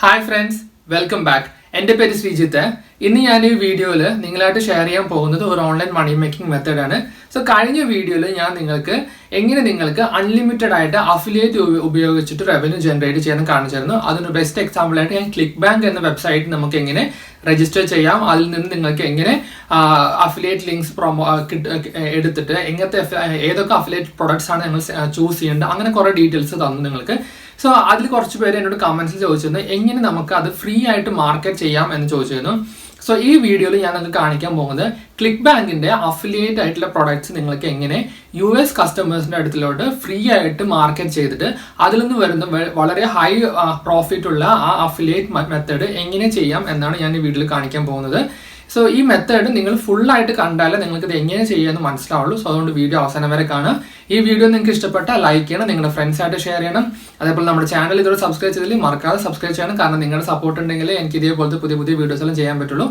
Hi friends, welcome back. എൻ്റെ പേര് ശ്രീജിത്ത്. ഇന്ന് ഞാൻ ഈ വീഡിയോയിൽ നിങ്ങളായിട്ട് ഷെയർ ചെയ്യാൻ പോകുന്നത് ഒരു ഓൺലൈൻ മണി മേക്കിംഗ് മെത്തേഡാണ്. സോ കഴിഞ്ഞ വീഡിയോയിൽ ഞാൻ നിങ്ങൾക്ക് അൺലിമിറ്റഡ് ആയിട്ട് അഫിലിയേറ്റ് ഉപയോഗിച്ചിട്ട് റവന്യൂ ജനറേറ്റ് ചെയ്യാൻ കാണിച്ചിരുന്നു. അതിന് ബെസ്റ്റ് എക്സാമ്പിൾ ആയിട്ട് ഞാൻ ClickBank എന്ന വെബ്സൈറ്റ് നമുക്ക് എങ്ങനെ രജിസ്റ്റർ ചെയ്യാം, അതിൽ നിന്ന് നിങ്ങൾക്ക് എങ്ങനെ അഫിലിയേറ്റ് ലിങ്ക്സ് എടുത്തിട്ട് ഏതൊക്കെ അഫിലിയേറ്റ് പ്രൊഡക്ട്സ് ആണ് നിങ്ങൾ ചൂസ് ചെയ്യേണ്ടത്, അങ്ങനെ കുറേ ഡീറ്റെയിൽസ് തന്നു നിങ്ങൾക്ക്. സോ അതിൽ കുറച്ച് പേര് എന്നോട് കമന്റ്സിൽ ചോദിച്ചിരുന്നു എങ്ങനെ നമുക്ക് അത് ഫ്രീ ആയിട്ട് മാർക്കറ്റ് ചെയ്യാം എന്ന് ചോദിച്ചിരുന്നു. സോ ഈ വീഡിയോയിൽ ഞാൻ നിങ്ങൾക്ക് കാണിക്കാൻ പോകുന്നത് ClickBankന്റെ അഫിലിയേറ്റ് ആയിട്ടുള്ള പ്രൊഡക്ട്സ് നിങ്ങൾക്ക് എങ്ങനെ US കസ്റ്റമേഴ്സിന്റെ അടുത്തിലോട്ട് ഫ്രീ ആയിട്ട് മാർക്കറ്റ് ചെയ്തിട്ട് അതിൽ നിന്ന് വരുന്ന വളരെ ഹൈ പ്രോഫിറ്റ് ഉള്ള ആ അഫിലിയേറ്റ് മെത്തേഡ് എങ്ങനെ ചെയ്യാം എന്നാണ് ഞാൻ ഈ വീഡിയോയിൽ കാണിക്കാൻ പോകുന്നത്. സോ ഈ മെത്തേഡ് നിങ്ങൾ ഫുള്ളായിട്ട് കണ്ടാലേ നിങ്ങൾക്ക് ഇത് എങ്ങനെ ചെയ്യാമെന്ന് മനസ്സിലാവുള്ളൂ. സോ അതുകൊണ്ട് വീഡിയോ അവസാനം വരെ കാണുക. ഈ വീഡിയോ നിങ്ങൾക്ക് ഇഷ്ടപ്പെട്ടാൽ ലൈക്ക് ചെയ്യണം, നിങ്ങളുടെ ഫ്രണ്ട്സായിട്ട് ഷെയർ ചെയ്യണം. അതേപോലെ നമ്മുടെ ചാനൽ ഇതുവരെ സബ്സ്ക്രൈബ് ചെയ്തില്ല മറക്കാതെ സബ്സ്ക്രൈബ് ചെയ്യണം. കാരണം നിങ്ങളുടെ സപ്പോർട്ട് ഉണ്ടെങ്കിൽ എനിക്ക് ഇതേപോലത്തെ പുതിയ വീഡിയോസ് എല്ലാം ചെയ്യാൻ പറ്റുള്ളൂ.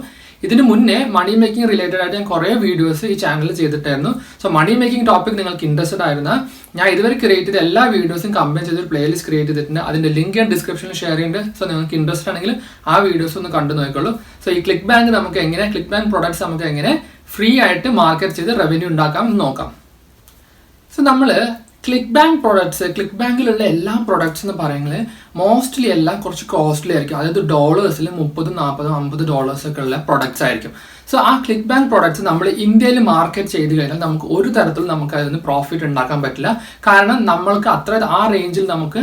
ഇതിന് മുന്നേ മണി മേക്കിംഗ് റിലേറ്റഡ് ആയിട്ട് ഞാൻ കുറേ വീഡിയോസ് ഈ ചാനലിൽ ചെയ്തിട്ടായിരുന്നു. സോ മണി മേക്കിംഗ് ടോപ്പിക് നിങ്ങൾക്ക് ഇൻട്രസ്റ്റഡ് ആയിരുന്ന ഞാൻ ഇതുവരെ ക്രിയേറ്റ് ചെയ്ത എല്ലാ വീഡിയോസും കമ്പൈൻ ചെയ്തൊരു പ്ലേലിസ്റ്റ് ക്രിയേറ്റ് ചെയ്തിട്ടുണ്ട്. അതിന്റെ ലിങ്ക് ഞാൻ ഡിസ്ക്രിപ്ഷനിൽ ഷെയർ ചെയ്യുന്നുണ്ട്. സോ നിങ്ങൾക്ക് ഇൻട്രസ്റ്റ് ആണെങ്കിൽ ആ വീഡിയോസ് ഒന്ന് കണ്ടു നോക്കിക്കോളൂ. സോ ഈ ClickBank പ്രൊഡക്ട്സ് നമുക്ക് എങ്ങനെ ഫ്രീ ആയിട്ട് മാർക്കറ്റ് ചെയ്ത് റവന്യൂ ഉണ്ടാക്കാം എന്ന് നോക്കാം. സോ നമ്മൾ ClickBankലുള്ള എല്ലാ പ്രൊഡക്ട്സ് എന്ന് പറയുന്നത് മോസ്റ്റ്ലി എല്ലാം കുറച്ച് കോസ്റ്റ്ലി ആയിരിക്കും. അതായത് ഡോളേഴ്സിൽ $30, $40, $50 ഒക്കെ ഉള്ള പ്രൊഡക്ട്സ് ആയിരിക്കും. സോ ആ ClickBank പ്രൊഡക്ട്സ് നമ്മൾ ഇന്ത്യയിൽ മാർക്കറ്റ് ചെയ്ത് കഴിഞ്ഞാൽ നമുക്ക് ഒരു തരത്തിലും നമുക്ക് അതിൽ നിന്ന് പ്രോഫിറ്റ് ഉണ്ടാക്കാൻ പറ്റില്ല. കാരണം നമ്മൾക്ക് ആ റേഞ്ചിൽ നമുക്ക്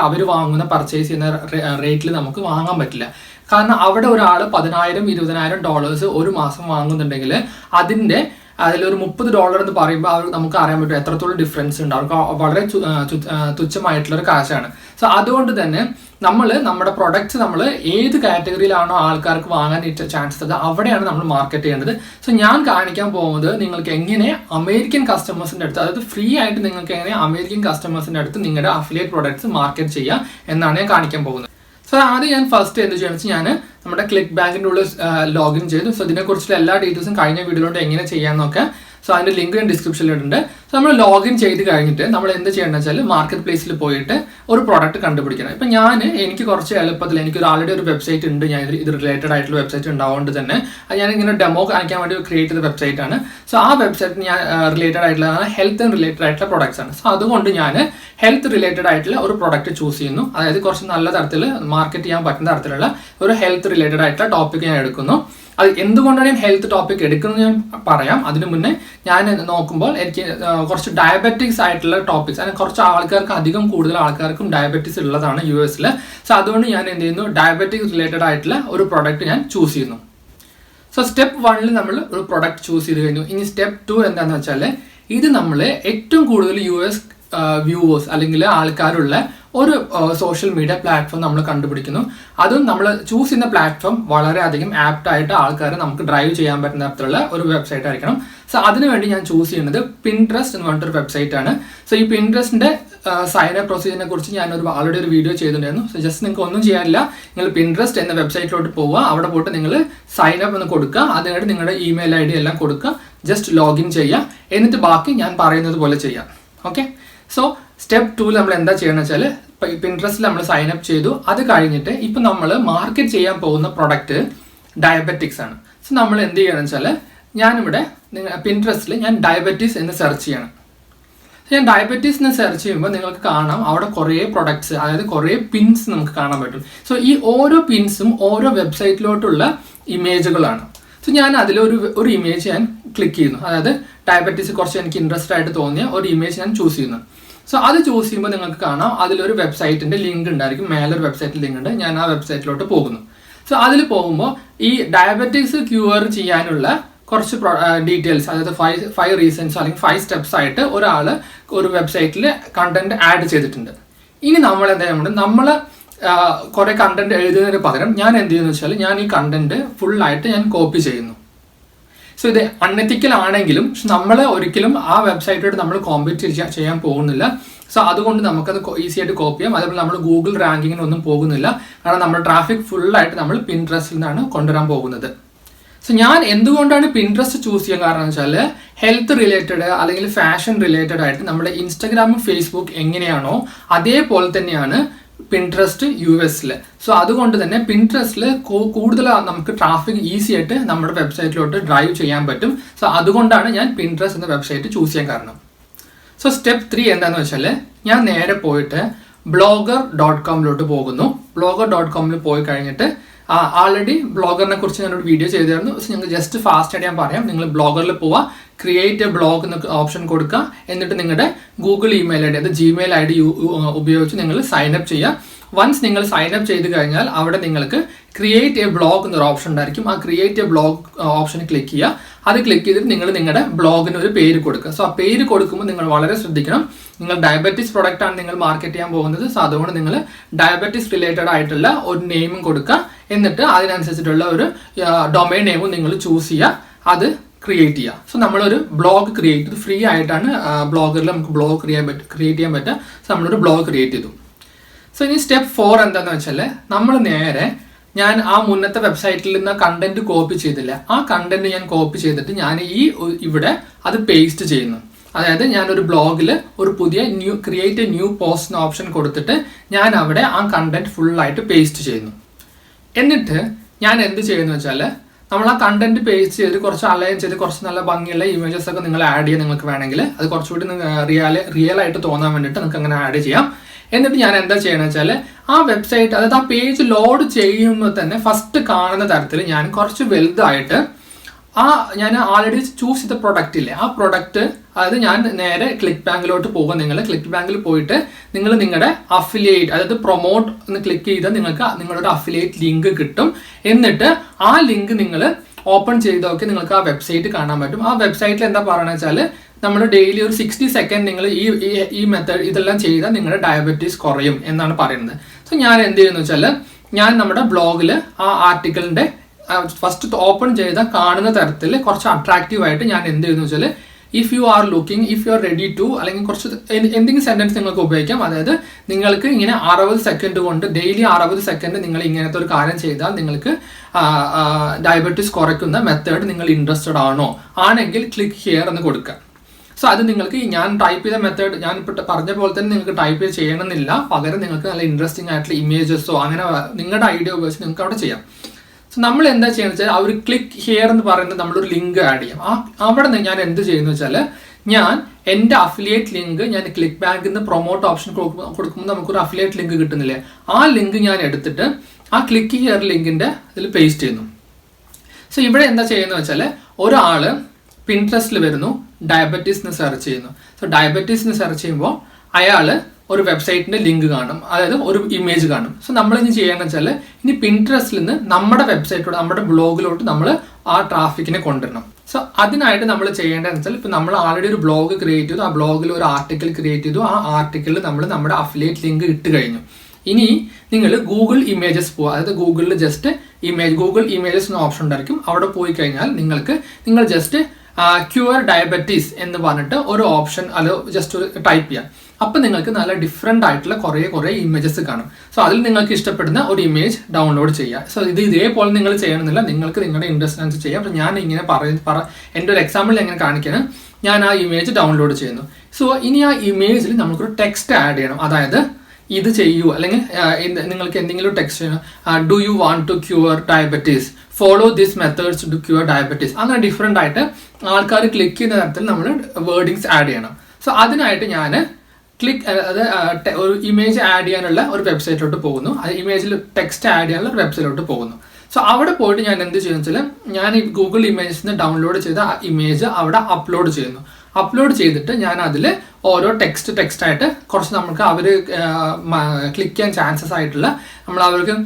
അവർ വാങ്ങുന്ന പർച്ചേസ് ചെയ്യുന്ന റേറ്റിൽ നമുക്ക് വാങ്ങാൻ പറ്റില്ല. കാരണം അവിടെ ഒരാൾ $10,000, $20,000 ഒരു മാസം വാങ്ങുന്നുണ്ടെങ്കിൽ അതിലൊരു $30 എന്ന് പറയുമ്പോൾ നമുക്ക് അറിയാൻ പറ്റും എത്രത്തോളം ഡിഫറൻസ് ഉണ്ട്. അവർക്ക് വളരെ തുച്ഛമായിട്ടുള്ളൊരു കാശാണ്. സോ അതുകൊണ്ട് തന്നെ നമ്മുടെ പ്രൊഡക്ട്സ് നമ്മൾ ഏത് കാറ്റഗറിയിലാണോ ആൾക്കാർക്ക് വാങ്ങാൻ ചാൻസ് ഉള്ളത് അവിടെയാണ് നമ്മൾ മാർക്കറ്റ് ചെയ്യേണ്ടത്. സോ ഞാൻ കാണിക്കാൻ പോകുന്നത് നിങ്ങൾക്ക് എങ്ങനെ അമേരിക്കൻ കസ്റ്റമേഴ്സിൻ്റെ അടുത്ത്, അതായത് ഫ്രീ ആയിട്ട് നിങ്ങൾക്ക് എങ്ങനെ അമേരിക്കൻ കസ്റ്റമേഴ്സിൻ്റെ അടുത്ത് നിങ്ങളുടെ അഫിലിയേറ്റ് പ്രൊഡക്ട്സ് മാർക്കറ്റ് ചെയ്യാം എന്നാണ് ഞാൻ കാണിക്കാൻ പോകുന്നത്. സോ ആദ്യം ഞാൻ ഫസ്റ്റ് എന്ത് ചെയ്യുന്നത് വെച്ചാൽ ഞാൻ നമ്മുടെ ClickBankന്റെ ഉള്ളിൽ ലോഗിൻ ചെയ്തു. സോ ഇതിനെക്കുറിച്ചുള്ള എല്ലാ ഡീറ്റെയിൽസും കഴിഞ്ഞ വീഡിയോയിലോട്ട് എങ്ങനെ ചെയ്യാമെന്നൊക്കെ സോ അതിൻ്റെ ലിങ്ക് ഞാൻ ഡിസ്ക്രിപ്ഷനിൽ ഇടുന്നുണ്ട്. സോ നമ്മൾ ലോഗിൻ ചെയ്ത് കഴിഞ്ഞിട്ട് നമ്മൾ എന്ത് ചെയ്യണമെന്ന് വെച്ചാൽ മാർക്കറ്റ് പ്ലേസിൽ പോയിട്ട് ഒരു പ്രോഡക്റ്റ് കണ്ടുപിടിക്കണം. ഇപ്പം എനിക്ക് കുറച്ച് എളുപ്പത്തിൽ എനിക്കൊരു ആൾറെഡി ഒരു വെബ്സൈറ്റ് ഉണ്ട്, ഞാൻ ഇത് റിലേറ്റഡ് ആയിട്ടുള്ള വെബ്സൈറ്റ് ഉണ്ടാവുകൊണ്ട് തന്നെ ഞാൻ ഇങ്ങനെ ഡെമോ കാണിക്കാൻ വേണ്ടി ക്രിയേറ്റ് ചെയ്ത വെബ്സൈറ്റ് ആണ്. സോ ആ വെബ്സൈറ്റ് ഞാൻ റിലേറ്റഡ് ആയിട്ടുള്ള ഹെൽത്ത് ആൻഡ് റിലേറ്റഡ് ആയിട്ടുള്ള പ്രൊഡക്ട്സ് ആണ്. സോ അതുകൊണ്ട് ഞാൻ ഹെൽത്ത് റിലേറ്റഡ് ആയിട്ടുള്ള ഒരു പ്രൊഡക്റ്റ് ചൂസ് ചെയ്യുന്നു. അതായത് കുറച്ച് നല്ല തരത്തിൽ മാർക്കറ്റ് ചെയ്യാൻ പറ്റുന്ന തരത്തിലുള്ള ഒരു ഹെൽത്ത് റിലേറ്റഡ് ആയിട്ടുള്ള ടോപ്പിക് ഞാൻ എടുക്കുന്നു. അത് എന്തുകൊണ്ടാണ് ഞാൻ ഹെൽത്ത് ടോപ്പിക് എടുക്കുന്നത് ഞാൻ പറയാം. അതിനു മുന്നേ ഞാൻ നോക്കുമ്പോൾ എനിക്ക് കുറച്ച് ഡയബറ്റിക്സ് ആയിട്ടുള്ള ടോപ്പിക്സ്, അതിന് കുറച്ച് കൂടുതൽ ആൾക്കാർക്കും ഡയബറ്റിസ് ഉള്ളതാണ് US. സോ അതുകൊണ്ട് ഞാൻ എന്ത് ചെയ്യുന്നു, ഡയബറ്റിക്സ് റിലേറ്റഡ് ആയിട്ടുള്ള ഒരു പ്രൊഡക്റ്റ് ഞാൻ ചൂസ് ചെയ്യുന്നു. സോ സ്റ്റെപ്പ് 1 നമ്മൾ ഒരു പ്രൊഡക്റ്റ് ചൂസ് ചെയ്ത് കഴിഞ്ഞു. ഇനി സ്റ്റെപ്പ് 2 എന്താണെന്ന് വെച്ചാൽ ഇത് നമ്മൾ ഏറ്റവും കൂടുതൽ US വ്യൂവേഴ്സ് അല്ലെങ്കിൽ ആൾക്കാരുള്ള ഒരു സോഷ്യൽ മീഡിയ പ്ലാറ്റ്ഫോം നമ്മൾ കണ്ടുപിടിക്കുന്നു. അതും നമ്മൾ ചൂസ് ചെയ്യുന്ന പ്ലാറ്റ്ഫോം വളരെയധികം ആപ്റ്റ് ആയിട്ട് ആൾക്കാരെ നമുക്ക് ഡ്രൈവ് ചെയ്യാൻ പറ്റുന്ന തരത്തിലുള്ള ഒരു വെബ്സൈറ്റ് ആയിരിക്കണം. സോ അതിനുവേണ്ടി ഞാൻ ചൂസ് ചെയ്യുന്നത് Pinterest എന്ന് പറഞ്ഞിട്ടൊരു വെബ്സൈറ്റ് ആണ്. സോ ഈ Pinterestന്റെ സൈൻ അപ്പ് പ്രൊസീജിയറിനെ കുറിച്ച് ഞാൻ ആൾറെഡി ഒരു വീഡിയോ ചെയ്തിട്ടുണ്ടായിരുന്നു. സോ ജസ്റ്റ് നിങ്ങൾക്ക് ഒന്നും ചെയ്യാനില്ല, നിങ്ങൾ Pinterest എന്ന വെബ്സൈറ്റിലോട്ട് പോവുക, അവിടെ പോയിട്ട് നിങ്ങൾ സൈൻ അപ്പ് എന്ന് കൊടുക്കുക, അതിനായിട്ട് നിങ്ങളുടെ ഇമെയിൽ ID എല്ലാം കൊടുക്കുക, ജസ്റ്റ് ലോഗിൻ ചെയ്യുക, എന്നിട്ട് ബാക്കി ഞാൻ പറയുന്നത് പോലെ ചെയ്യാം. ഓക്കെ. സോ സ്റ്റെപ്പ് 2 നമ്മൾ എന്താ ചെയ്യണമെന്ന് വെച്ചാൽ Pinterestൽ നമ്മൾ സൈൻ അപ്പ് ചെയ്തു. അത് കഴിഞ്ഞിട്ട് ഇപ്പം നമ്മൾ മാർക്കറ്റ് ചെയ്യാൻ പോകുന്ന പ്രൊഡക്റ്റ് ഡയബറ്റിക്സ് ആണ്. സോ നമ്മൾ എന്ത് ചെയ്യണമെന്ന് വെച്ചാൽ ഞാനിവിടെ Pinterestൽ ഞാൻ ഡയബറ്റീസ് എന്ന് സെർച്ച് ചെയ്യണം. ഞാൻ ഡയബറ്റീസ് എന്ന് സെർച്ച് ചെയ്യുമ്പോൾ നിങ്ങൾക്ക് കാണാം അവിടെ കുറേ പ്രൊഡക്ട്സ്, അതായത് കുറേ പിൻസ് നമുക്ക് കാണാൻ പറ്റും. സോ ഈ ഓരോ പിൻസും ഓരോ വെബ്സൈറ്റിലോട്ടുള്ള ഇമേജുകളാണ്. സോ ഞാൻ അതിലൊരു ഇമേജ് ഞാൻ ക്ലിക്ക് ചെയ്യുന്നു. അതായത് ഡയബറ്റീസ് കുറച്ച് എനിക്ക് ഇൻട്രസ്റ്റ് ആയിട്ട് തോന്നിയ ഒരു ഇമേജ് ഞാൻ ചൂസ് ചെയ്യുന്നു. സോ അത് ചൂസ് ചെയ്യുമ്പോൾ നിങ്ങൾക്ക് കാണാം അതിലൊരു വെബ്സൈറ്റിൻ്റെ ലിങ്ക് ഉണ്ടായിരിക്കും, മേലൊരു വെബ്സൈറ്റിൽ ലിങ്ക് ഉണ്ട്. ഞാൻ ആ വെബ്സൈറ്റിലോട്ട് പോകുന്നു. സോ അതിൽ പോകുമ്പോൾ ഈ ഡയബറ്റിക്സ് ക്യൂർ ചെയ്യാനുള്ള കുറച്ച് ഡീറ്റെയിൽസ്, അതായത് 5 റീസൺസ് അല്ലെങ്കിൽ 5 സ്റ്റെപ്സ് ആയിട്ട് ഒരാൾ ഒരു വെബ്സൈറ്റിൽ കണ്ടന്റ് ആഡ് ചെയ്തിട്ടുണ്ട്. ഇനി നമ്മൾ എന്താ ചെയ്യുന്നത്, നമ്മൾ കുറേ കണ്ടന്റ് എഴുതുന്നതിന് പകരം ഞാൻ എന്ത് ചെയ്യുന്നത് വെച്ചാൽ ഞാൻ ഈ കണ്ടന്റ് ഫുള്ളായിട്ട് ഞാൻ കോപ്പി ചെയ്യുന്നു. സോ ഇത് അൺഎത്തിക്കൽ ആണെങ്കിലും നമ്മൾ ഒരിക്കലും ആ വെബ്സൈറ്റോട് നമ്മൾ കോമ്പീറ്റ് ചെയ്യാൻ പോകുന്നില്ല. സോ അതുകൊണ്ട് നമുക്കത് ഈസി ആയിട്ട് കോപ്പി ചെയ്യാം. അതേപോലെ നമ്മൾ ഗൂഗിൾ റാങ്കിങ്ങിനൊന്നും പോകുന്നില്ല, കാരണം നമ്മൾ ട്രാഫിക് ഫുള്ളായിട്ട് നമ്മൾ Pinterestൽ നിന്നാണ് കൊണ്ടുവരാൻ പോകുന്നത്. സോ ഞാൻ എന്തുകൊണ്ടാണ് Pinterest ചൂസ് ചെയ്യാൻ കാരണം എന്ന് വെച്ചാൽ ഹെൽത്ത് റിലേറ്റഡ് അല്ലെങ്കിൽ ഫാഷൻ റിലേറ്റഡ് ആയിട്ട് നമ്മുടെ ഇൻസ്റ്റാഗ്രാമും ഫേസ്ബുക്ക് എങ്ങനെയാണോ അതേപോലെ തന്നെയാണ് പിൻട്രസ്റ്റ് US. സോ അതുകൊണ്ട് തന്നെ പിൻട്രസ്റ്റിൽ കൂടുതൽ നമുക്ക് ട്രാഫിക് ഈസി ആയിട്ട് നമ്മുടെ വെബ്സൈറ്റിലോട്ട് ഡ്രൈവ് ചെയ്യാൻ പറ്റും. സോ അതുകൊണ്ടാണ് ഞാൻ പിൻട്രസ്റ്റ് എന്ന വെബ്സൈറ്റ് ചൂസ് ചെയ്യാൻ കാരണം. സോ സ്റ്റെപ്പ് 3 എന്താണെന്ന് വെച്ചാൽ ഞാൻ നേരെ പോയിട്ട് blogger.com പോകുന്നു. blogger.com പോയി കഴിഞ്ഞിട്ട് ആൾറെഡി ബ്ലോഗറിനെ കുറിച്ച് ഞാനൊരു വീഡിയോ ചെയ്തിരുന്നു. സോ ഞങ്ങൾ ജസ്റ്റ് ഫാസ്റ്റ് ആയിട്ട് ഞാൻ പറയാം. നിങ്ങൾ ബ്ലോഗറിൽ പോവുക, ക്രിയേറ്റ് എ ബ്ലോഗ് എന്ന ഓപ്ഷൻ കൊടുക്കുക, എന്നിട്ട് നിങ്ങളുടെ ഗൂഗിൾ ഇമെയിൽ ID, അത് Gmail ID ഉപയോഗിച്ച് നിങ്ങൾ സൈനപ്പ് ചെയ്യുക. വൺസ് നിങ്ങൾ സൈനപ്പ് ചെയ്ത് കഴിഞ്ഞാൽ അവിടെ നിങ്ങൾക്ക് ക്രിയേറ്റ് എ ബ്ലോഗ് എന്നൊരു ഓപ്ഷൻ ഉണ്ടായിരിക്കും. ആ create A blog option click ചെയ്യുക. അത് ക്ലിക്ക് ചെയ്തിട്ട് നിങ്ങൾ നിങ്ങളുടെ ബ്ലോഗിന് ഒരു പേര് കൊടുക്കുക. സോ ആ പേര് കൊടുക്കുമ്പോൾ നിങ്ങൾ വളരെ ശ്രദ്ധിക്കണം. നിങ്ങൾ ഡയബറ്റിസ് പ്രൊഡക്റ്റ് ആണ് നിങ്ങൾ മാർക്കറ്റ് ചെയ്യാൻ പോകുന്നത്. സോ അതുകൊണ്ട് നിങ്ങൾ ഡയബറ്റിസ് റിലേറ്റഡ് ആയിട്ടുള്ള ഒരു നെയിമും കൊടുക്കുക. എന്നിട്ട് അതിനനുസരിച്ചിട്ടുള്ള ഒരു ഡൊമൈൻ നെയിമും നിങ്ങൾ ചൂസ് ചെയ്യുക. അത് ക്രിയേറ്റ് ചെയ്യുക. സോ നമ്മളൊരു ബ്ലോഗ് ക്രിയേറ്റ് ചെയ്തു. ഫ്രീ ആയിട്ടാണ് ബ്ലോഗറിൽ നമുക്ക് ബ്ലോഗ് ക്രിയേറ്റ് ചെയ്യാൻ പറ്റുക. സോ നമ്മളൊരു ബ്ലോഗ് ക്രിയേറ്റ് ചെയ്തു. സോ ഇനി സ്റ്റെപ്പ് 4 എന്താണെന്ന് വെച്ചാൽ നമ്മൾ നേരെ ഞാൻ ആ മുന്നത്തെ വെബ്സൈറ്റിൽ നിന്ന് കണ്ടന്റ് കോപ്പി ചെയ്തില്ല. ആ കണ്ടന്റ് ഞാൻ കോപ്പി ചെയ്തിട്ട് ഞാൻ ഇവിടെ അത് പേസ്റ്റ് ചെയ്യുന്നു. അതായത് ഞാനൊരു ബ്ലോഗിൽ ഒരു പുതിയ ക്രിയേറ്റ് എ ന്യൂ പോസ്റ്റ് എന്ന ഓപ്ഷൻ കൊടുത്തിട്ട് ഞാൻ അവിടെ ആ കണ്ടന്റ് ഫുള്ളായിട്ട് പേസ്റ്റ് ചെയ്യുന്നു. എന്നിട്ട് ഞാൻ എന്ത് ചെയ്യുന്നു വെച്ചാൽ നമ്മൾ ആ കണ്ടന്റ് പേസ്റ്റ് ചെയ്ത് കുറച്ച് അലൈൻ ചെയ്ത് കുറച്ച് നല്ല ഭംഗിയുള്ള ഇമേജസ് ഒക്കെ നിങ്ങൾ ആഡ് ചെയ്യാൻ നിങ്ങൾക്ക് വേണമെങ്കിൽ അത് കുറച്ചുകൂടി റിയൽ ആയിട്ട് തോന്നാൻ വേണ്ടിയിട്ട് നിങ്ങൾക്ക് അങ്ങനെ ആഡ് ചെയ്യാം. എന്നിട്ട് ഞാൻ എന്താ ചെയ്യണമെന്ന് വെച്ചാൽ ആ വെബ്സൈറ്റ്, അതായത് ആ പേജ് ലോഡ് ചെയ്യുമ്പോൾ തന്നെ ഫസ്റ്റ് കാണുന്ന തരത്തിൽ ഞാൻ കുറച്ച് വലുതായിട്ട് ഞാൻ ആൾറെഡി ചൂസ് ചെയ്ത പ്രൊഡക്റ്റ് ഇല്ലേ, ആ പ്രൊഡക്റ്റ്, അതായത് ഞാൻ നേരെ ClickBankലോട്ട് പോകും. നിങ്ങൾ ClickBankൽ പോയിട്ട് നിങ്ങൾ നിങ്ങളുടെ അഫിലിയേറ്റ്, അതായത് പ്രൊമോട്ട് എന്ന് ക്ലിക്ക് ചെയ്താൽ നിങ്ങൾക്ക് നിങ്ങളുടെ അഫിലിയേറ്റ് ലിങ്ക് കിട്ടും. എന്നിട്ട് ആ ലിങ്ക് നിങ്ങൾ ഓപ്പൺ ചെയ്തൊക്കെ നിങ്ങൾക്ക് ആ വെബ്സൈറ്റ് കാണാൻ പറ്റും. ആ വെബ്സൈറ്റിൽ എന്താ പറയുന്നത് വെച്ചാൽ നമ്മൾ ഡെയിലി ഒരു 60 സെക്കൻഡ് നിങ്ങൾ ഈ മെത്തേഡ് ഇതെല്ലാം ചെയ്താൽ നിങ്ങളുടെ ഡയബറ്റീസ് കുറയും എന്നാണ് പറയുന്നത്. സോ ഞാൻ എന്ത് ചെയ്യുന്നു വെച്ചാൽ ഞാൻ നമ്മുടെ ബ്ലോഗിൽ ആ ആർട്ടിക്കിളിൻ്റെ ഫസ്റ്റ് ഓപ്പൺ ചെയ്ത കാണുന്ന തരത്തിൽ കുറച്ച് അട്രാക്റ്റീവ് ആയിട്ട് ഞാൻ എന്ത് ചെയ്യുന്നു വെച്ചാൽ if you are ready to, അല്ലെങ്കിൽ കുറച്ച് എന്തെങ്കിലും സെന്റൻസ് നിങ്ങൾക്ക് ഉപയോഗിക്കാം. അതായത് നിങ്ങൾക്ക് ഇങ്ങനെ 60 സെക്കൻഡ് കൊണ്ട് ഡെയിലി 60 സെക്കൻഡ് നിങ്ങൾ ഇങ്ങനത്തെ ഒരു കാര്യം ചെയ്താൽ നിങ്ങൾക്ക് ഡയബറ്റീസ് കുറയ്ക്കുന്ന മെത്തേഡ് നിങ്ങൾ ഇൻട്രസ്റ്റഡ് ആണെങ്കിൽ ക്ലിക്ക് ഹിയർ എന്ന് കൊടുക്കുക. സോ അത് നിങ്ങൾക്ക് ഞാൻ ടൈപ്പ് ചെയ്ത മെത്തേഡ് ഞാൻ ഇപ്പോൾ പറഞ്ഞ പോലെ തന്നെ നിങ്ങൾക്ക് ടൈപ്പ് ചെയ്യണമെന്നില്ല. പകരം നിങ്ങൾക്ക് നല്ല ഇൻട്രസ്റ്റിംഗ് ആയിട്ടുള്ള ഇമേജസോ അങ്ങനെ നിങ്ങളുടെ ഐഡിയ ഉപയോഗിച്ച് നിങ്ങൾക്ക് അവിടെ ചെയ്യാം. സോ നമ്മൾ എന്താ ചെയ്യുന്നത് വെച്ചാൽ ആ ഒരു ക്ലിക്ക് ഹിയർ എന്ന് പറയുന്നത് നമ്മളൊരു ലിങ്ക് ആഡ് ചെയ്യാം. അവിടെ നിന്ന് ഞാൻ എന്ത് ചെയ്യുന്നു വെച്ചാൽ ഞാൻ എൻ്റെ അഫിലിയേറ്റ് ലിങ്ക് ഞാൻ ClickBankൽ നിന്ന് പ്രൊമോട്ട് ഓപ്ഷൻ കൊടുക്കുമ്പോൾ നമുക്കൊരു അഫിലിയേറ്റ് ലിങ്ക് കിട്ടുന്നില്ലേ, ആ ലിങ്ക് ഞാൻ എടുത്തിട്ട് ആ ക്ലിക്ക് ഹിയർ ലിങ്കിൻ്റെ ഇതിൽ പേസ്റ്റ് ചെയ്യുന്നു. സോ ഇവിടെ എന്താ ചെയ്യുന്നത് വെച്ചാൽ ഒരാൾ പിൻട്രസ്റ്റിൽ വരുന്നു, ഡയബറ്റീസ് സെർച്ച് ചെയ്യുന്നു. സോ ഡയബറ്റീസ് സെർച്ച് ചെയ്യുമ്പോൾ അയാൾ ഒരു വെബ്സൈറ്റിന്റെ ലിങ്ക് കാണും, അതായത് ഒരു ഇമേജ് കാണും. സോ നമ്മൾ ഇനി ചെയ്യണമെന്ന് വെച്ചാൽ ഇനി പിൻട്രസ്റ്റിൽ നിന്ന് നമ്മുടെ വെബ്സൈറ്റിലോട്ട്, നമ്മുടെ ബ്ലോഗിലോട്ട് നമ്മൾ ആ ട്രാഫിക്കിനെ കൊണ്ടുവരണം. സോ അതിനായിട്ട് നമ്മൾ ചെയ്യേണ്ടതെന്ന് വെച്ചാൽ ഇപ്പം നമ്മൾ ആൾറെഡി ഒരു ബ്ലോഗ് ക്രിയേറ്റ് ചെയ്തു, ആ ബ്ലോഗിൽ ഒരു ആർട്ടിക്കിൾ ക്രിയേറ്റ് ചെയ്തു, ആ ആർട്ടിക്കിളിൽ നമ്മൾ നമ്മുടെ അഫിലിയേറ്റ് ലിങ്ക് ഇട്ട് കഴിഞ്ഞു. ഇനി നിങ്ങൾ ഗൂഗിൾ ഇമേജസ് പോകുക, അതായത് ഗൂഗിളിൽ ജസ്റ്റ് ഗൂഗിൾ ഇമേജസ് എന്ന ഓപ്ഷൻ ഉണ്ടായിരിക്കും. അവിടെ പോയി കഴിഞ്ഞാൽ നിങ്ങൾ ജസ്റ്റ് ക്യൂർ ഡയബറ്റീസ് എന്ന് പറഞ്ഞിട്ട് ഒരു ഓപ്ഷൻ അത് ജസ്റ്റ് ഒരു ടൈപ്പ് ചെയ്യാം. അപ്പം നിങ്ങൾക്ക് നല്ല ഡിഫറെൻ്റ് ആയിട്ടുള്ള കുറേ ഇമേജസ് കാണും. സോ അതിൽ നിങ്ങൾക്ക് ഇഷ്ടപ്പെടുന്ന ഒരു ഇമേജ് ഡൗൺലോഡ് ചെയ്യുക. സോ ഇതേപോലെ നിങ്ങൾ ചെയ്യണമെന്നില്ല, നിങ്ങൾക്ക് നിങ്ങളുടെ ഇൻട്രസ്റ്റിനനുസരിച്ച് ചെയ്യാം. അപ്പം ഞാൻ ഇങ്ങനെ എൻ്റെ ഒരു എക്സാമ്പിൾ എങ്ങനെ കാണിക്കണം, ഞാൻ ആ ഇമേജ് ഡൗൺലോഡ് ചെയ്യുന്നു. സോ ഇനി ആ ഇമേജിൽ നമുക്കൊരു ടെക്സ്റ്റ് ആഡ് ചെയ്യണം. അതായത് ഇത് ചെയ്യൂ, അല്ലെങ്കിൽ നിങ്ങൾക്ക് എന്തെങ്കിലും ടെക്സ്റ്റ് ചെയ്യണം, do you want to cure diabetes, follow this methods to cure diabetes, അങ്ങനെ ഡിഫറെൻ്റ് ആയിട്ട് ആൾക്കാർ ക്ലിക്ക് ചെയ്യുന്ന തരത്തിൽ നമ്മൾ വേർഡിങ്സ് ആഡ് ചെയ്യണം. സോ അതിനായിട്ട് ഞാൻ ഒരു ഇമേജ് ആഡ് ചെയ്യാനുള്ള ഒരു വെബ്സൈറ്റിലോട്ട് പോകുന്നു, അത് ഇമേജിൽ ടെക്സ്റ്റ് ആഡ് ചെയ്യാനുള്ള ഒരു വെബ്സൈറ്റിലോട്ട് പോകുന്നു. സോ അവിടെ പോയിട്ട് ഞാൻ എന്ത് ചെയ്യുന്നു വെച്ചാൽ ഞാൻ ഈ ഗൂഗിൾ ഇമേജസിൽ നിന്ന് ഡൗൺലോഡ് ചെയ്ത ആ ഇമേജ് അവിടെ അപ്ലോഡ് ചെയ്യുന്നു. അപ്ലോഡ് ചെയ്തിട്ട് ഞാൻ അതിൽ ഓരോ ടെക്സ്റ്റായിട്ട് കുറച്ച് നമുക്ക് അവർ ക്ലിക്ക് ചെയ്യാൻ ചാൻസസ് ആയിട്ടുള്ള അവർക്ക്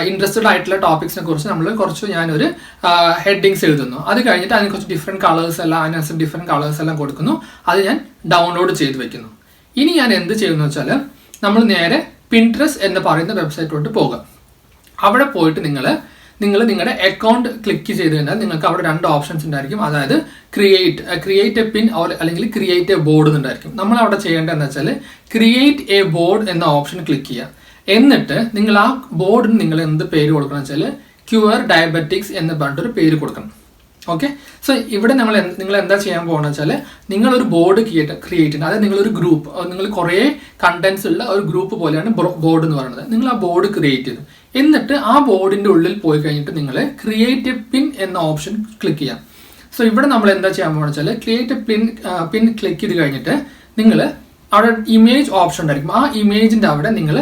ഇൻട്രസ്റ്റഡ് ആയിട്ടുള്ള ടോപ്പിക്സിനെ കുറിച്ച് ഞാനൊരു ഹെഡിങ്സ് എഴുതുന്നു. അത് കഴിഞ്ഞിട്ട് അതിന് കുറച്ച് ഡിഫറെൻറ്റ് കളേഴ്സ് എല്ലാം കൊടുക്കുന്നു. അത് ഞാൻ ഡൗൺലോഡ് ചെയ്ത് വെക്കുന്നു. ഇനി ഞാൻ എന്ത് ചെയ്യുന്നു വെച്ചാൽ നമ്മൾ നേരെ പിൻട്രസ്റ്റ് എന്ന് പറയുന്ന വെബ്സൈറ്റിലോട്ട് പോകുക. അവിടെ പോയിട്ട് നിങ്ങൾ നിങ്ങളുടെ അക്കൗണ്ട് ക്ലിക്ക് ചെയ്ത് കഴിഞ്ഞാൽ നിങ്ങൾക്ക് അവിടെ 2 ഓപ്ഷൻസ് ഉണ്ടായിരിക്കും. അതായത് ക്രിയേറ്റ് എ പിൻ അല്ലെങ്കിൽ ക്രിയേറ്റ് എ ബോർഡ് എന്നുണ്ടായിരിക്കും. നമ്മൾ അവിടെ ചെയ്യേണ്ടതെന്ന് വെച്ചാൽ ക്രിയേറ്റ് എ ബോർഡ് എന്ന ഓപ്ഷൻ ക്ലിക്ക് ചെയ്യുക. എന്നിട്ട് നിങ്ങൾ ആ ബോർഡിന് നിങ്ങൾ എന്ത് പേര് കൊടുക്കണം വെച്ചാൽ ക്യൂർ ഡയബറ്റിക്സ് എന്ന് പറഞ്ഞിട്ടൊരു പേര് കൊടുക്കണം. ഓക്കെ. സോ ഇവിടെ നിങ്ങൾ എന്താ ചെയ്യാൻ പോകുന്നത് വെച്ചാൽ നിങ്ങളൊരു ബോർഡ് ക്രിയേറ്റ് ചെയ്യുന്നത്, അതായത് നിങ്ങളൊരു ഗ്രൂപ്പ്, നിങ്ങൾ കുറേ കണ്ടന്റ്സ് ഉള്ള ഒരു ഗ്രൂപ്പ് പോലെയാണ് ബോർഡ് എന്ന് പറയുന്നത്. നിങ്ങൾ ആ ബോർഡ് ക്രിയേറ്റ് ചെയ്തു, എന്നിട്ട് ആ ബോർഡിൻ്റെ ഉള്ളിൽ പോയി കഴിഞ്ഞിട്ട് നിങ്ങൾ ക്രിയേറ്റ് എ പിൻ എന്ന ഓപ്ഷൻ ക്ലിക്ക് ചെയ്യാം. സോ ഇവിടെ നമ്മൾ എന്താ ചെയ്യാൻ പോകുന്നത് വെച്ചാൽ ക്രിയേറ്റ് എ പിൻ ക്ലിക്ക് ചെയ്ത് കഴിഞ്ഞിട്ട് നിങ്ങൾ അവിടെ ഇമേജ് ഓപ്ഷൻ ഉണ്ടായിരിക്കും. ആ ഇമേജിൻ്റെ അവിടെ നിങ്ങൾ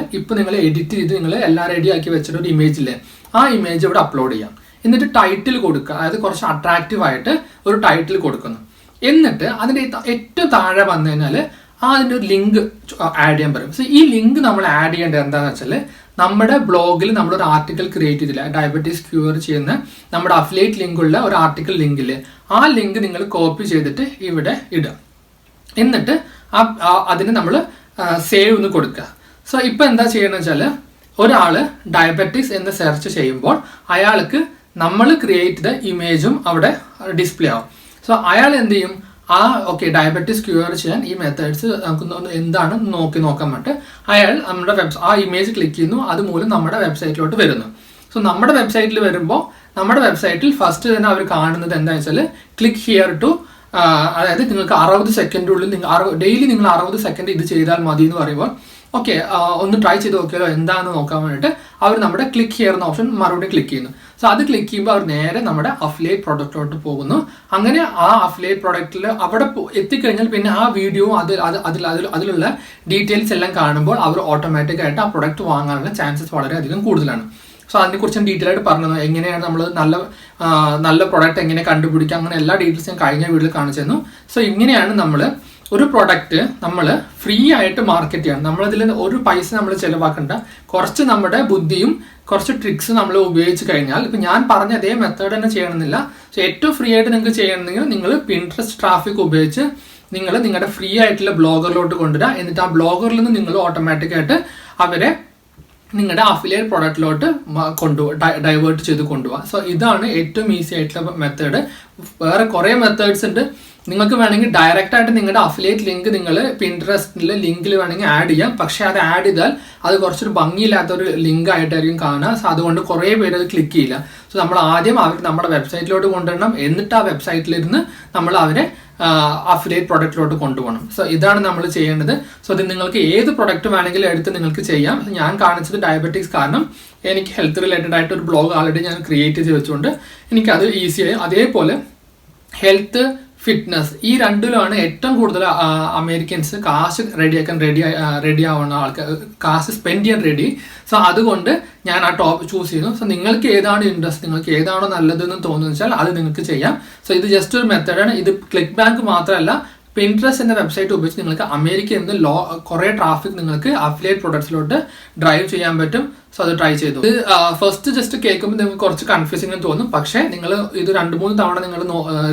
എഡിറ്റ് ചെയ്ത് നിങ്ങൾ എല്ലാം റെഡി ആക്കി വെച്ചിട്ട് ഒരു ഇമേജ് ഇല്ലേ, ആ ഇമേജ് ഇവിടെ അപ്ലോഡ് ചെയ്യാം. എന്നിട്ട് ടൈറ്റിൽ കൊടുക്കുക, അതായത് കുറച്ച് അട്രാക്റ്റീവ് ആയിട്ട് ഒരു ടൈറ്റിൽ കൊടുക്കുന്നു. എന്നിട്ട് അതിൻ്റെ ഏറ്റവും താഴെ വന്നു കഴിഞ്ഞാൽ അതിൻ്റെ ഒരു ലിങ്ക് ആഡ് ചെയ്യാൻ പറയും. സോ ഈ ലിങ്ക് നമ്മൾ ആഡ് ചെയ്യേണ്ടത് എന്താണെന്ന് വെച്ചാൽ നമ്മുടെ ബ്ലോഗിൽ നമ്മളൊരു ആർട്ടിക്കിൾ ക്രിയേറ്റ് ചെയ്തില്ല, ഡയബറ്റീസ് ക്യൂർ ചെയ്യുന്ന നമ്മുടെ അഫിലിയേറ്റ് ലിങ്കുള്ള ഒരു ആർട്ടിക്കിൾ ലിങ്കില്ലേ, ആ ലിങ്ക് നിങ്ങൾ കോപ്പി ചെയ്തിട്ട് ഇവിടെ ഇടുക. എന്നിട്ട് അതിന് നമ്മൾ സേവ് എന്ന് കൊടുക്കുക. സോ ഇപ്പം എന്താ ചെയ്യണമെന്ന് വെച്ചാൽ ഒരാൾ ഡയബറ്റിക്സ് എന്ന് സെർച്ച് ചെയ്യുമ്പോൾ അയാൾക്ക് നമ്മൾ ക്രിയേറ്റ് ചെയ്ത ഇമേജും അവിടെ ഡിസ്പ്ലേ ആവും. സോ അയാൾ എന്ത് ചെയ്യും, ഡയബറ്റിസ് ക്യൂർ ചെയ്യാൻ ഈ മെത്തേഡ്സ് നമുക്ക് എന്താണ് നോക്കാൻ വേണ്ടിയിട്ട് അയാൾ നമ്മുടെ ആ ഇമേജ് ക്ലിക്ക് ചെയ്യുന്നു, അതുമൂലം നമ്മുടെ വെബ്സൈറ്റിലോട്ട് വരുന്നു. സോ നമ്മുടെ വെബ്സൈറ്റിൽ വരുമ്പോൾ നമ്മുടെ വെബ്സൈറ്റിൽ ഫസ്റ്റ് തന്നെ അവർ കാണുന്നത് എന്താണെന്ന് വെച്ചാൽ ക്ലിക്ക് ഹിയർ ടു, അതായത് നിങ്ങൾക്ക് 60 സെക്കൻഡിനുള്ളിൽ ഡെയിലി നിങ്ങൾ 60 സെക്കൻഡ് ഇത് ചെയ്താൽ മതി എന്ന് പറയുമ്പോൾ ഒന്ന് ട്രൈ ചെയ്ത് നോക്കിയാലോ എന്താണെന്ന് നോക്കാൻ വേണ്ടിയിട്ട് അവർ നമ്മുടെ ക്ലിക്ക് ഹിയർ എന്ന ഓപ്ഷൻ മറുപടി ക്ലിക്ക് ചെയ്യുന്നു. സോ അത് ക്ലിക്ക് ചെയ്യുമ്പോൾ അവർ നേരെ നമ്മുടെ അഫിലിയേറ്റ് പ്രൊഡക്റ്റിലോട്ട് പോകുന്നു. അങ്ങനെ ആ അഫിലിയേറ്റ് പ്രൊഡക്റ്റിൽ അവിടെ എത്തിക്കഴിഞ്ഞാൽ പിന്നെ ആ വീഡിയോ അതിലുള്ള ഡീറ്റെയിൽസ് എല്ലാം കാണുമ്പോൾ അവർ ഓട്ടോമാറ്റിക്കായിട്ട് ആ പ്രൊഡക്റ്റ് വാങ്ങാനുള്ള ചാൻസസ് വളരെയധികം കൂടുതലാണ്. സോ അതിനെക്കുറിച്ച് ഡീറ്റെയിൽ ആയിട്ട് പറഞ്ഞു എങ്ങനെയാണ് നമ്മൾ നല്ല പ്രൊഡക്റ്റ് എങ്ങനെ കണ്ടുപിടിക്കുക, അങ്ങനെ എല്ലാ ഡീറ്റെയിൽസ് ഞാൻ കഴിഞ്ഞ വീഡിയോയിൽ കാണിച്ചു തന്നു. സോ ഇങ്ങനെയാണ് നമ്മൾ ഒരു പ്രൊഡക്റ്റ് നമ്മൾ ഫ്രീ ആയിട്ട് മാർക്കറ്റ് ചെയ്യണം. നമ്മളതിൽ ഒരു പൈസ നമ്മൾ ചിലവാക്കണ്ട, കുറച്ച് നമ്മുടെ ബുദ്ധിയും കുറച്ച് ട്രിക്സ് നമ്മൾ ഉപയോഗിച്ച് കഴിഞ്ഞാൽ, ഇപ്പം ഞാൻ പറഞ്ഞ അതേ മെത്തേഡ് തന്നെ ചെയ്യണമെന്നില്ല. സോ ഏറ്റവും ഫ്രീ ആയിട്ട് നിങ്ങൾക്ക് ചെയ്യണമെങ്കിൽ നിങ്ങൾ പിൻട്രസ്റ്റ് ട്രാഫിക് ഉപയോഗിച്ച് നിങ്ങളുടെ ഫ്രീ ആയിട്ടുള്ള ബ്ലോഗറിലോട്ട് കൊണ്ടുവരിക. എന്നിട്ട് ആ ബ്ലോഗറിൽ നിന്ന് നിങ്ങൾ ഓട്ടോമാറ്റിക്കായിട്ട് അവരെ നിങ്ങളുടെ അഫിലിയേറ്റ് പ്രൊഡക്റ്റിലോട്ട് ഡൈവേർട്ട് ചെയ്ത് കൊണ്ടുപോകാം. സോ ഇതാണ് ഏറ്റവും ഈസി ആയിട്ടുള്ള മെത്തേഡ്. വേറെ കുറേ മെത്തേഡ്സ് ഉണ്ട്. നിങ്ങൾക്ക് വേണമെങ്കിൽ ഡയറക്റ്റ് ആയിട്ട് നിങ്ങളുടെ അഫിലിയേറ്റ് ലിങ്ക് നിങ്ങൾ പിൻട്രസ്റ്റിലെ ലിങ്കിൽ വേണമെങ്കിൽ ആഡ് ചെയ്യാം. പക്ഷേ അത് ആഡ് ചെയ്താൽ അത് കുറച്ചൊരു ഭംഗിയില്ലാത്തൊരു ലിങ്ക് ആയിട്ടായിരിക്കും കാണുക. സോ അതുകൊണ്ട് കുറേ പേര് അത് ക്ലിക്ക് ചെയ്യില്ല. സോ നമ്മൾ ആദ്യം അവർക്ക് നമ്മുടെ വെബ്സൈറ്റിലോട്ട് കൊണ്ടുവരണം, എന്നിട്ട് ആ വെബ്സൈറ്റിലിരുന്ന് നമ്മൾ അവരെ അഫിലിയേറ്റ് പ്രൊഡക്റ്റിലോട്ട് കൊണ്ടുപോകണം. സോ ഇതാണ് നമ്മൾ ചെയ്യേണ്ടത്. സോ ഇത് നിങ്ങൾക്ക് ഏത് പ്രൊഡക്റ്റ് വേണമെങ്കിലും എടുത്ത് നിങ്ങൾക്ക് ചെയ്യാം. ഞാൻ കാണിച്ചത് ഡയബറ്റിക്സ്, കാരണം എനിക്ക് ഹെൽത്ത് റിലേറ്റഡ് ആയിട്ട് ഒരു ബ്ലോഗ് ആൾറെഡി ഞാൻ ക്രിയേറ്റ് ചെയ്ത് വെച്ചുകൊണ്ട് എനിക്കത് ഈസിയായി. അതേപോലെ ഹെൽത്ത്, ഫിറ്റ്നസ്, ഈ രണ്ടിലുമാണ് ഏറ്റവും കൂടുതൽ അമേരിക്കൻസ് കാശ് റെഡി ആവുന്ന ആൾക്കാർ, കാശ് സ്പെൻഡ് ചെയ്യാൻ റെഡി. സോ അതുകൊണ്ട് ഞാൻ ആ ടോപ്പ് ചൂസ് ചെയ്യുന്നു. സോ നിങ്ങൾക്ക് ഏതാണ് ഇൻട്രസ്റ്റ്, നിങ്ങൾക്ക് ഏതാണോ നല്ലതെന്ന് തോന്നുന്നു വെച്ചാൽ അത് നിങ്ങൾക്ക് ചെയ്യാം. സോ ഇത് ജസ്റ്റ് ഒരു മെത്തേഡാണ്. ഇത് ക്ലിക്ക് ബാങ്ക് മാത്രമല്ല, പിൻട്രസ്റ്റ് എന്ന വെബ്സൈറ്റ് ഉപയോഗിച്ച് നിങ്ങൾക്ക് അമേരിക്കയിൽ നിന്ന് കുറേ ട്രാഫിക് നിങ്ങൾക്ക് അഫിലിയേറ്റ് പ്രൊഡക്ട്സിലോട്ട് ഡ്രൈവ് ചെയ്യാൻ പറ്റും. സോ അത് ട്രൈ ചെയ്തു. ഇത് ഫസ്റ്റ് ജസ്റ്റ് കേൾക്കുമ്പോൾ നിങ്ങൾക്ക് കുറച്ച് കൺഫ്യൂസിംഗ് തോന്നും. പക്ഷേ നിങ്ങൾ ഇത് 2-3 തവണ നിങ്ങൾ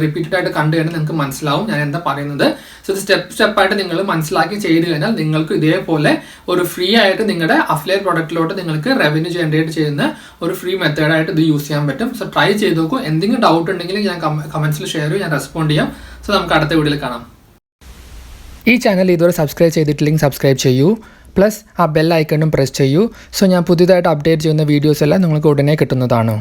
റിപ്പീറ്റഡ് ആയിട്ട് കണ്ടു കഴിഞ്ഞാൽ നിങ്ങൾക്ക് മനസ്സിലാവും ഞാൻ എന്താ പറയുന്നത്. സോ ഇത് സ്റ്റെപ്പായിട്ട് നിങ്ങൾ മനസ്സിലാക്കി ചെയ്ത് കഴിഞ്ഞാൽ നിങ്ങൾക്ക് ഇതേപോലെ ഒരു ഫ്രീ ആയിട്ട് നിങ്ങളുടെ അഫിലിയേറ്റ് പ്രൊഡക്റ്റിലോട്ട് നിങ്ങൾക്ക് റവന്യൂ ജനറേറ്റ് ചെയ്യുന്ന ഒരു ഫ്രീ മെത്തേഡായിട്ട് ഇത് യൂസ് ചെയ്യാൻ പറ്റും. സോ ട്രൈ ചെയ്ത് നോക്കൂ. എന്തെങ്കിലും ഡൗട്ട് ഉണ്ടെങ്കിൽ ഞാൻ കമൻസിൽ ഷെയർ ചെയ്യും, ഞാൻ റെസ്പോണ്ട് ചെയ്യാം. സോ നമുക്ക് അടുത്ത വീഡിയോയിൽ കാണാം. ഈ ചാനൽ ഇതുവരെ സബ്സ്ക്രൈബ് ചെയ്തിട്ടില്ലെങ്കിൽ സബ്സ്ക്രൈബ് ചെയ്യൂ, പ്ലസ് ആ ബെൽ ഐക്കണും പ്രസ് ചെയ്യൂ. സോ ഞാൻ പുതിയതായിട്ട് അപ്ഡേറ്റ് ചെയ്യുന്ന വീഡിയോസ് എല്ലാം നിങ്ങൾക്ക് ഉടനെ കിട്ടുന്നതാണ്.